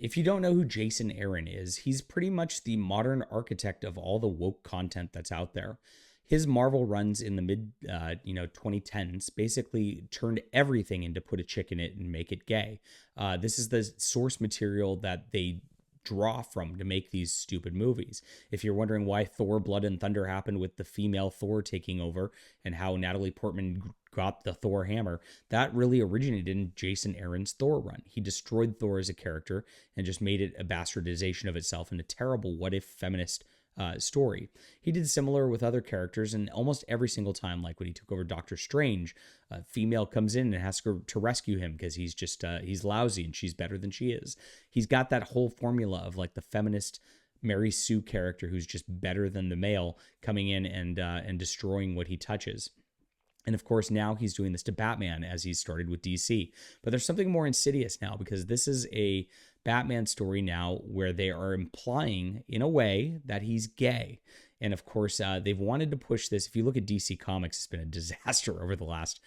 if you don't know who Jason Aaron is, he's pretty much the modern architect of all the woke content that's out there. His Marvel runs in the mid, 2010s basically turned everything into put a chick in it and make it gay. This is the source material that they draw from to make these stupid movies. If you're wondering why Thor Blood and Thunder happened with the female Thor taking over and how Natalie Portman got the Thor hammer, that really originated in Jason Aaron's Thor run. He destroyed Thor as a character and just made it a bastardization of itself in a terrible what if feminist story. He did similar with other characters, and almost every single time, like when he took over Doctor Strange, a female comes in and has to rescue him because he's just he's lousy and she's better than she is. He's got that whole formula of like the feminist Mary Sue character who's just better than the male coming in and destroying what he touches. And of course, now he's doing this to Batman as he's started with DC. But there's something more insidious now because this is a Batman story now where they are implying in a way that he's gay. And of course, they've wanted to push this. If you look at DC Comics, it's been a disaster over the last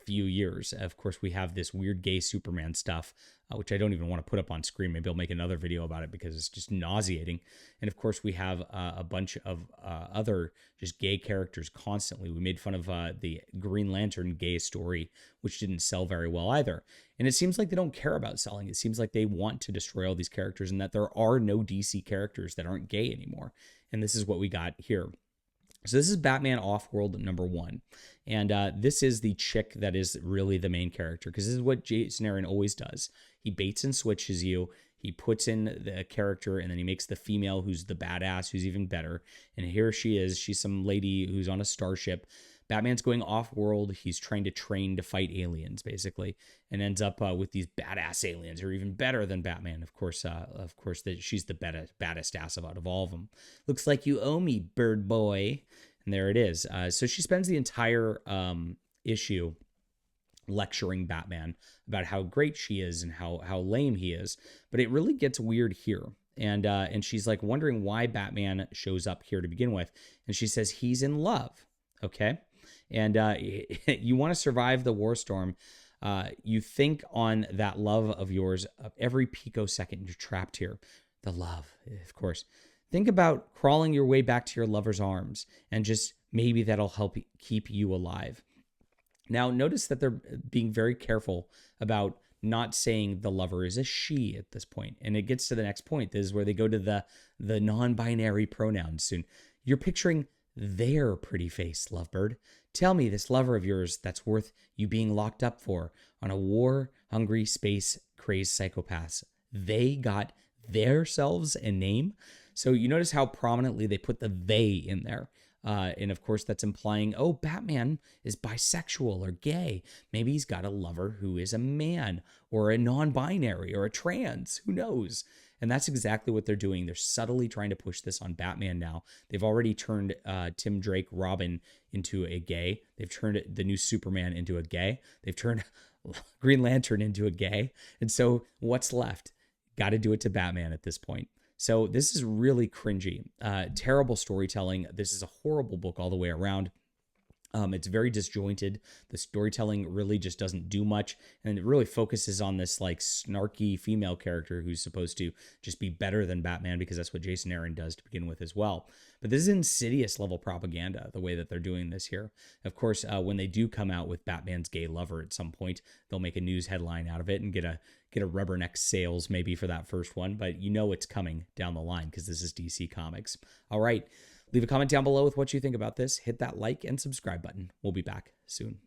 few years. Of course, we have this weird gay Superman stuff, which I don't even want to put up on screen. Maybe I'll make another video about it because it's just nauseating. And of course, we have a bunch of other just gay characters constantly. We made fun of the Green Lantern gay story, which didn't sell very well either. And it seems like they don't care about selling. It seems like they want to destroy all these characters and that there are no DC characters that aren't gay anymore. And this is what we got here. So this is Batman Offworld #1. And this is the chick that is really the main character because this is what Jason Aaron always does. He baits and switches you. He puts in the character and then he makes the female who's the badass, who's even better. And here she is. She's some lady who's on a starship. Batman's going off-world. He's trying to train to fight aliens, basically, and ends up with these badass aliens who are even better than Batman. Of course, that she's the baddest ass out of all of them. Looks like you owe me, bird boy. And there it is. So she spends the entire issue lecturing Batman about how great she is and how lame he is. But it really gets weird here. And she's like wondering why Batman shows up here to begin with. And she says he's in love. Okay. And you want to survive the war storm. You think on that love of yours of every picosecond you're trapped here. The love, of course. Think about crawling your way back to your lover's arms and just maybe that'll help keep you alive. Now, notice that they're being very careful about not saying the lover is a she at this point. And it gets to the next point. This is where they go to the non-binary pronouns soon. You're picturing their pretty face, lovebird. Tell me this lover of yours that's worth you being locked up for on a war-hungry, space-crazed psychopaths. They got their selves a name. So you notice how prominently they put the they in there. And of course, that's implying, oh, Batman is bisexual or gay. Maybe he's got a lover who is a man or a non-binary or a trans. Who knows? And that's exactly what they're doing. They're subtly trying to push this on Batman now. They've already turned Tim Drake Robin into a gay. They've turned the new Superman into a gay. They've turned Green Lantern into a gay. And so what's left? Got to do it to Batman at this point. So this is really cringy. Terrible storytelling. This is a horrible book all the way around. It's very disjointed. The storytelling really just doesn't do much. And it really focuses on this like snarky female character who's supposed to just be better than Batman because that's what Jason Aaron does to begin with as well. But this is insidious level propaganda, the way that they're doing this here. Of course, when they do come out with Batman's gay lover at some point, they'll make a news headline out of it and get a rubberneck sales maybe for that first one. But you know it's coming down the line because this is DC Comics. All right. Leave a comment down below with what you think about this. Hit that like and subscribe button. We'll be back soon.